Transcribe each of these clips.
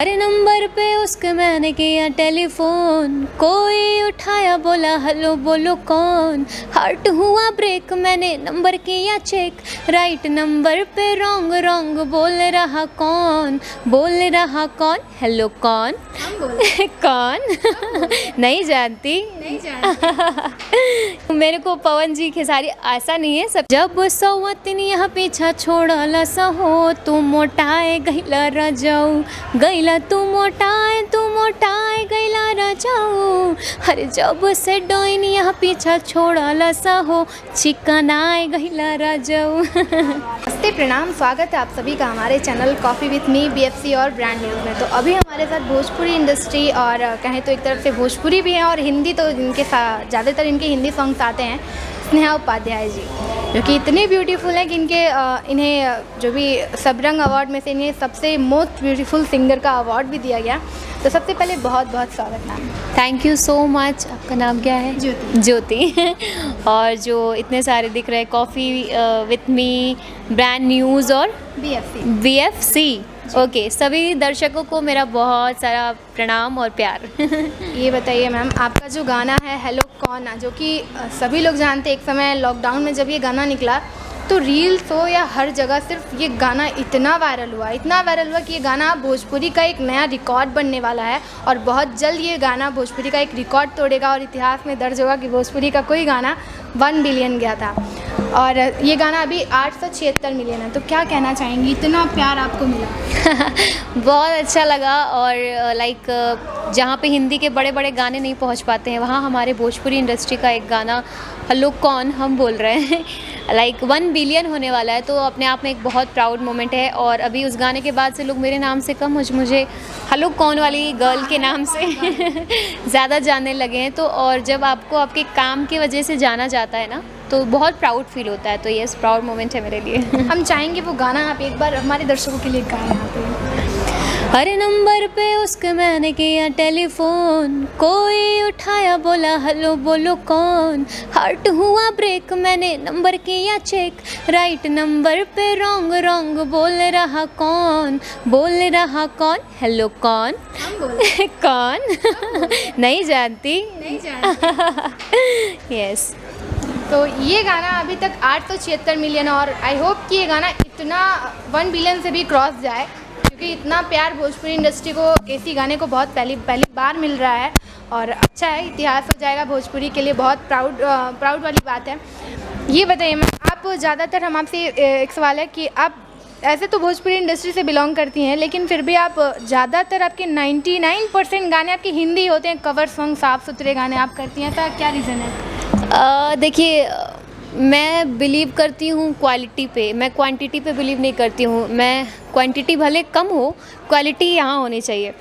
अरे नंबर पे उसके मैंने किया टेलीफोन, कोई उठाया बोला हेलो बोलो कौन। हार्ट हुआ ब्रेक मैंने नंबर किया चेक, राइट नंबर पे रॉन्ग रॉन्ग बोल रहा कौन, बोल रहा कौन, हेलो कौन। हम बोले कौन नहीं जानती। नहीं जानते। मेरे को पवन जी खेसारी ऐसा नहीं है सब। जब सौवतनी यहाँ पीछा छोड़ला सा हो, तू मोटाए गैला रजाऊ, गैला तू मोटाए गैला रजाऊ। अरे जब से डोइन यहाँ पीछा छोड़ला सा हो, चिकनाए गैला रजाऊ। नमस्ते, प्रणाम, स्वागत है आप सभी का हमारे channel coffee with me BFC और ब्रांड न्यूज़ में। तो अभी हमारे साथ भोजपुरी इंडस्ट्री और कहें तो एक तरफ से भोजपुरी भी है और हिंदी, तो इनके साथ ज़्यादातर इनके हिंदी सॉन्ग्स आते हैं। स्नेहा उपाध्याय जी जो कि इतने ब्यूटीफुल हैं कि इन्हें जो भी सबरंग अवार्ड में से इन्हें सबसे मोस्ट ब्यूटीफुल सिंगर का अवार्ड भी दिया गया। तो सबसे पहले बहुत बहुत स्वागत ma'am. Thank you so much. आपका नाम क्या है? ज्योति। ज्योति। और जो इतने सारे दिख रहे हैं, coffee with me, brand news और BFC। ओके, सभी दर्शकों को मेरा बहुत सारा प्रणाम और प्यार। ये बताइए मैम, आपका जो गाना है हेलो कौन, जो कि सभी लोग जानते हैं, एक समय लॉकडाउन में जब ये गाना निकला तो रील्स हो या हर जगह सिर्फ ये गाना इतना वायरल हुआ कि ये गाना भोजपुरी का एक नया रिकॉर्ड बनने वाला है और बहुत जल्द ये गाना भोजपुरी का एक रिकॉर्ड तोड़ेगा और इतिहास में दर्ज होगा कि भोजपुरी का कोई गाना 1 बिलियन गया था। और ये गाना अभी 876 मिलियन है। तो क्या कहना चाहेंगी, इतना प्यार आपको मिला? बहुत अच्छा लगा। और जहाँ पे हिंदी के बड़े बड़े गाने नहीं पहुँच पाते हैं, वहाँ हमारे भोजपुरी इंडस्ट्री का एक गाना हेलो कौन हम बोल रहे हैं 1 बिलियन होने वाला है। तो अपने आप में एक बहुत प्राउड मोमेंट है। और अभी उस गाने के बाद से लोग मेरे नाम से कम मुझे हेलो कौन वाली गर्ल के नाम से ज़्यादा जानने लगे हैं। तो और जब आपको आपके काम की वजह से जाना जाता है ना, तो बहुत प्राउड फील होता है। तो ये प्राउड मोमेंट है मेरे लिए। हम चाहेंगे वो गाना आप एक बार हमारे दर्शकों के लिए गाएं यहाँ पे। हर नंबर पे उसके मैंने किया टेलीफोन, कोई उठाया बोला हेलो बोलो कौन। हार्ट हुआ ब्रेक मैंने नंबर किया चेक, राइट नंबर पे रॉन्ग रॉन्ग बोल रहा कौन, बोल रहा कौन, हेलो कौन। हम बोले कौन नहीं जानती। नहीं जानते। यस। तो ये गाना अभी तक 876 मिलियन, और आई होप कि ये गाना इतना 1 बिलियन से भी क्रॉस जाए, क्योंकि इतना प्यार भोजपुरी इंडस्ट्री को ऐसी गाने को बहुत पहली बार मिल रहा है। और अच्छा है, इतिहास हो जाएगा भोजपुरी के लिए, बहुत प्राउड वाली बात है। ये बताइए मैम, आप ज़्यादातर, हम आपसे एक सवाल है कि आप ऐसे तो भोजपुरी इंडस्ट्री से बिलोंग करती हैं, लेकिन फिर भी आप ज़्यादातर आपके 99% गाने आपके हिंदी होते हैं, कवर सॉन्ग, साफ़ सुथरे गाने आप करती हैं। ऐसा क्या रीज़न है? देखिए, मैं बिलीव करती हूँ क्वालिटी पे, मैं क्वांटिटी पे बिलीव नहीं करती हूँ। मैं क्वांटिटी भले कम हो, क्वालिटी यहाँ होनी चाहिए।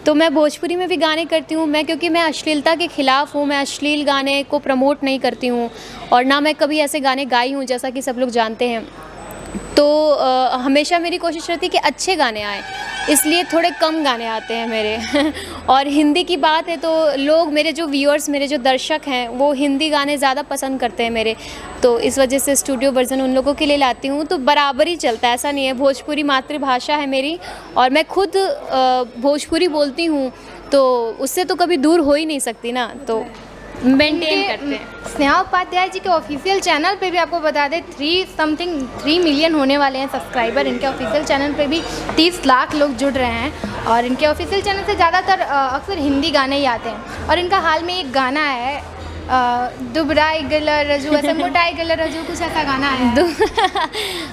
तो मैं भोजपुरी में भी गाने करती हूँ, क्योंकि मैं अश्लीलता के ख़िलाफ़ हूँ। मैं अश्लील गाने को प्रमोट नहीं करती हूँ और ना मैं कभी ऐसे गाने गाई हूँ, जैसा कि सब लोग जानते हैं। तो हमेशा मेरी कोशिश रहती है कि अच्छे गाने आएँ, इसलिए थोड़े कम गाने आते हैं मेरे। और हिंदी की बात है तो लोग, मेरे जो व्यूअर्स, मेरे जो दर्शक हैं, वो हिंदी गाने ज़्यादा पसंद करते हैं मेरे। तो इस वजह से स्टूडियो वर्जन उन लोगों के लिए लाती हूँ। तो बराबर ही चलता है, ऐसा नहीं है। भोजपुरी मातृभाषा है मेरी और मैं खुद भोजपुरी बोलती हूँ, तो उससे तो कभी दूर हो ही नहीं सकती ना, तो मेंटेन करते हैं। स्नेहा उपाध्याय जी के ऑफिशियल चैनल पे भी आपको बता दें 3 मिलियन होने वाले हैं सब्सक्राइबर। इनके ऑफिशियल चैनल पे भी 30 लाख लोग जुड़ रहे हैं और इनके ऑफिशियल चैनल से ज़्यादातर अक्सर हिंदी गाने ही आते हैं। और इनका हाल में एक गाना है दुबराई गला रजू, ऐसा मोटाई गला रजू, कुछ ऐसा गाना है।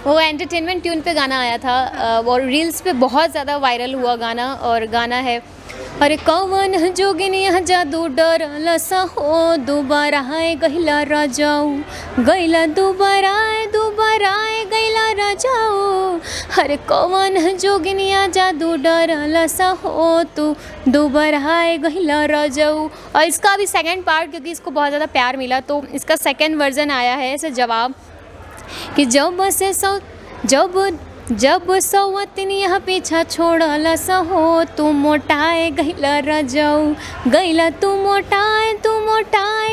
वो एंटरटेनमेंट ट्यून पे गाना आया था और रील्स पे बहुत ज़्यादा वायरल हुआ गाना। और गाना है, अरे कौन जोगिनिया जादू डरला सा हो, दोबारा है गैला राजाऊ, गैला दोबारा गैला राजाऊ। अरे कौन जोगिनिया जादू डरला सा हो, तू दोबारा है गैला राजाऊ। और इसका भी सेकंड पार्ट, क्योंकि इसको बहुत ज़्यादा प्यार मिला, तो इसका सेकंड वर्जन आया है ऐसे जवाब कि जब जब सौवतन यहाँ पीछा छोड़ला सहो, तू मोटाए गैला रजाऊ, गैला तू मोटाए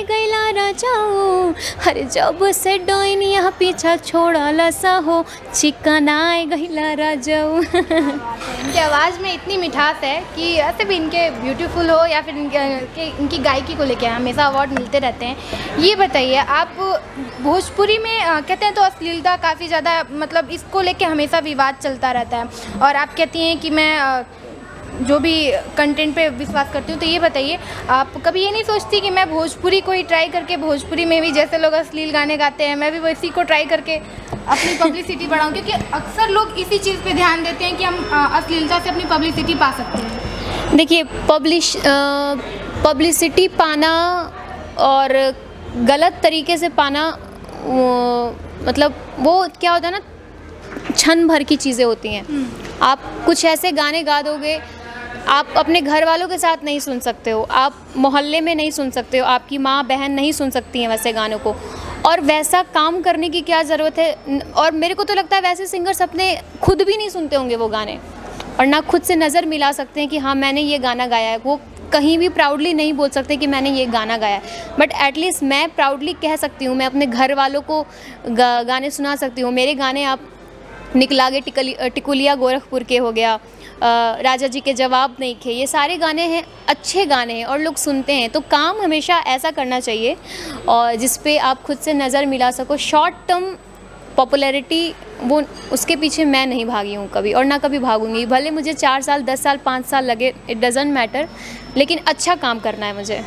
गैला रजाऊ। अरे जब से डोइन यहाँ पीछा छोड़ला सहो, चिकनाए गैला रजाऊ। इनकी आवाज़ में इतनी मिठास है कि ऐसे भी इनके ब्यूटीफुल हो या फिर इनकी गायकी को लेकर हमेशा अवार्ड मिलते रहते हैं। ये बताइए, आप भोजपुरी में कहते हैं तो अश्लीलता काफ़ी ज़्यादा, मतलब इसको लेके हमेशा विवाद चलता रहता है, और आप कहती हैं कि मैं जो भी कंटेंट पे विश्वास करती हूँ। तो ये बताइए, आप कभी ये नहीं सोचती कि मैं भोजपुरी को ही ट्राई करके, भोजपुरी में भी जैसे लोग अश्लील गाने गाते हैं, मैं भी वैसी को ट्राई करके अपनी पब्लिसिटी बढ़ाऊँ? क्योंकि अक्सर लोग इसी चीज़ पे ध्यान देते हैं कि हम अश्लीलता से अपनी पब्लिसिटी पा सकते हैं। देखिए, पब्लिसिटी पाना और गलत तरीके से पाना, मतलब वो क्या होता है ना, क्षण भर की चीज़ें होती हैं। आप कुछ ऐसे गाने गा दोगे, आप अपने घर वालों के साथ नहीं सुन सकते हो, आप मोहल्ले में नहीं सुन सकते हो, आपकी माँ बहन नहीं सुन सकती हैं वैसे गानों को, और वैसा काम करने की क्या ज़रूरत है। और मेरे को तो लगता है वैसे सिंगर्स अपने खुद भी नहीं सुनते होंगे वो गाने, और ना खुद से नज़र मिला सकते हैं कि हाँ मैंने ये गाना गाया है। वो कहीं भी प्राउडली नहीं बोल सकते कि मैंने ये गाना गाया है, बट एटलीस्ट मैं प्राउडली कह सकती हूँ, मैं अपने घर वालों को गाने सुना सकती हूँ। मेरे गाने आप निकलागे टिकुलिया गोरखपुर के हो गया, राजा जी के जवाब नहीं खे, ये सारे गाने हैं, अच्छे गाने हैं और लोग सुनते हैं। तो काम हमेशा ऐसा करना चाहिए और जिस पे आप खुद से नज़र मिला सको। शॉर्ट टर्म पॉपुलैरिटी, वो उसके पीछे मैं नहीं भागी हूँ कभी, और ना कभी भागूंगी। भले मुझे 4 साल 10 साल 5 साल लगे, इट डज़न्ट मैटर, लेकिन अच्छा काम करना है मुझे।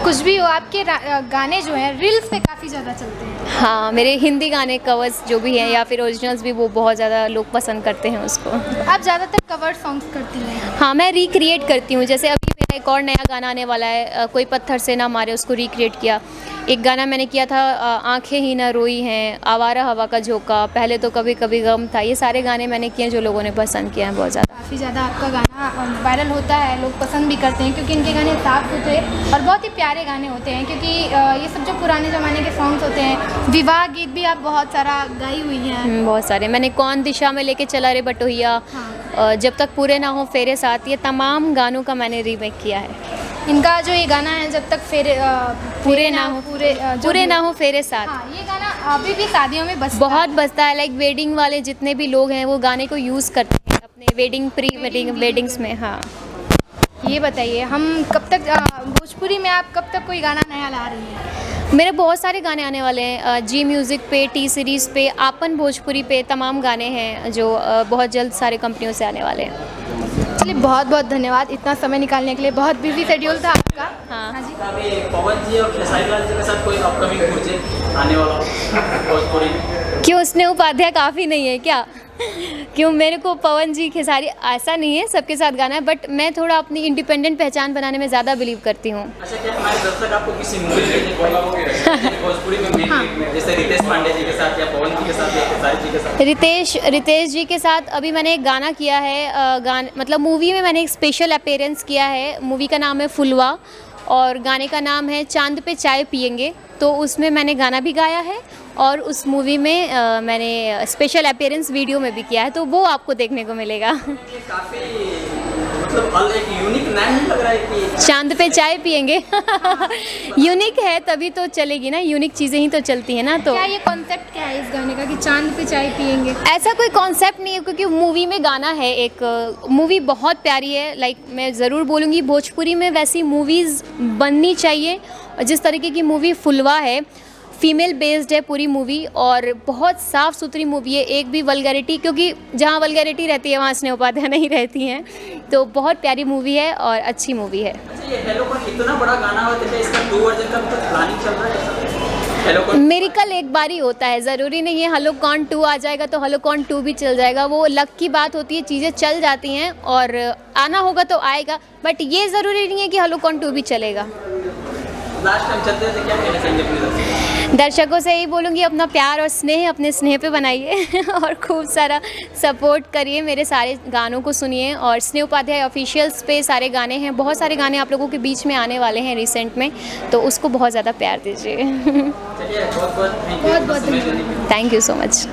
कुछ भी हो, आपके गाने जो हैं रील्स पे काफ़ी ज़्यादा चलते हैं। हाँ, मेरे हिंदी गाने कवर्स जो भी हैं या फिर ओरिजिनल्स भी, वो बहुत ज़्यादा लोग पसंद करते हैं उसको। आप ज़्यादातर कवर सॉन्ग्स करती हैं? हाँ, मैं रिक्रिएट करती हूँ। जैसे अभी मेरा एक और नया गाना आने वाला है, कोई पत्थर से ना मारे, उसको रिक्रिएट किया। एक गाना मैंने किया था, आंखें ही ना रोई हैं, आवारा हवा का झोंका, पहले तो कभी कभी गम था। ये सारे गाने मैंने किए जो लोगों ने पसंद किया है बहुत ज़्यादा। काफ़ी ज़्यादा आपका गाना वायरल होता है, लोग पसंद भी करते हैं क्योंकि इनके गाने साफ सुथरे और बहुत ही प्यारे गाने होते हैं। क्योंकि ये सब जो पुराने ज़माने के सॉन्ग्स होते हैं, विवाह गीत भी आप बहुत सारा गाई हुई हैं। बहुत सारे मैंने, कौन दिशा में लेके चला रे बटोहिया, जब तक पूरे ना हो फेरे साथ, ये तमाम गानों का मैंने रीमेक किया है। इनका जो ये गाना है, जब तक पूरे ना हो फेरे साथ, हाँ, ये गाना अभी भी शादियों में बहुत बजता है। लाइक वेडिंग वाले जितने भी लोग हैं वो गाने को यूज़ करते हैं अपने वेडिंग, प्री वेडिंग, वेडिंग्स में। हाँ, ये बताइए, हम कब तक भोजपुरी में, आप कब तक कोई गाना नया ला रही हैं? मेरे बहुत सारे गाने आने वाले हैं, जी म्यूज़िक पे, टी सीरीज़ पे, आपन भोजपुरी पे, तमाम गाने हैं जो बहुत जल्द सारे कंपनियों से आने वाले हैं। चलिए, बहुत बहुत धन्यवाद इतना समय निकालने के लिए। बहुत बिजी शेड्यूल था आपका। हाँ जी। पवन जी और खेसारी लाल जी के साथ कोई अपकमिंग प्रोजेक्ट आने वाला भोजपुरी? क्यों, स्नेह उपाध्याय काफ़ी नहीं है क्या? क्यों, मेरे को पवन जी, खेसारी ऐसा नहीं है, सबके साथ गाना है, बट मैं थोड़ा अपनी इंडिपेंडेंट पहचान बनाने में ज़्यादा बिलीव करती हूँ। अच्छा, क्या हमारे दर्शक आपको किसी मूवी भोजपुरी में जैसे रितेश पांडे जी के साथ या पवन जी के साथ या खेसारी जी के साथ? रितेश जी के साथ अभी मैंने एक गाना किया है, मतलब मूवी में मैंने एक स्पेशल अपीयरेंस किया है। मूवी का नाम है फुलवा और गाने का नाम है चांद पे चाय पियेंगे। तो उसमें मैंने गाना भी गाया है और उस मूवी में मैंने स्पेशल अपीयरेंस वीडियो में भी किया है, तो वो आपको देखने को मिलेगा। काफी मतलब एक यूनिक नाम लग रहा है कि चांद पे चाय पियेंगे। यूनिक है तभी तो चलेगी ना, यूनिक चीज़ें ही तो चलती हैं ना। तो क्या ये कॉन्सेप्ट क्या है इस गाने का कि चांद पे चाय पियेंगे? ऐसा कोई कॉन्सेप्ट नहीं है, क्योंकि मूवी में गाना है, एक मूवी बहुत प्यारी है। लाइक मैं ज़रूर बोलूँगी भोजपुरी में वैसी मूवीज़ बननी चाहिए। और जिस तरीके की मूवी फुलवा है, फीमेल बेस्ड है पूरी मूवी और बहुत साफ़ सुथरी मूवी है, एक भी वल्गैरिटी, क्योंकि जहाँ वल्गैरिटी रहती है वहाँ स्नेह उपाध्याय नहीं रहती हैं। तो बहुत प्यारी मूवी है और अच्छी मूवी है। अच्छा, ये हेलो कौन इतना बड़ा गाना हुआ था, इसका 2 वर्जन का मतलब प्लानिंग चल रहा है? हेलो कौन मेरिकल एक बार ही होता है, ज़रूरी नहीं है हेलो कौन 2 आ जाएगा तो हेलो कौन 2 भी चल जाएगा। वो लक की बात होती है, चीज़ें चल जाती हैं और आना होगा तो आएगा, बट ये ज़रूरी नहीं है कि हेलो कौन 2 भी चलेगा। लास्ट टाइम चलते थे, क्या कहना चाहेंगे अपने दर्शकों से यही बोलूँगी, अपना प्यार और स्नेह अपने स्नेह पे बनाइए और खूब सारा सपोर्ट करिए, मेरे सारे गानों को सुनिए। और स्नेह उपाध्याय ऑफिशियल्स पे सारे गाने हैं, बहुत सारे गाने आप लोगों के बीच में आने वाले हैं रिसेंट में, तो उसको बहुत ज़्यादा प्यार दीजिए। बहुत बहुत धन्यवाद। Thank you so much.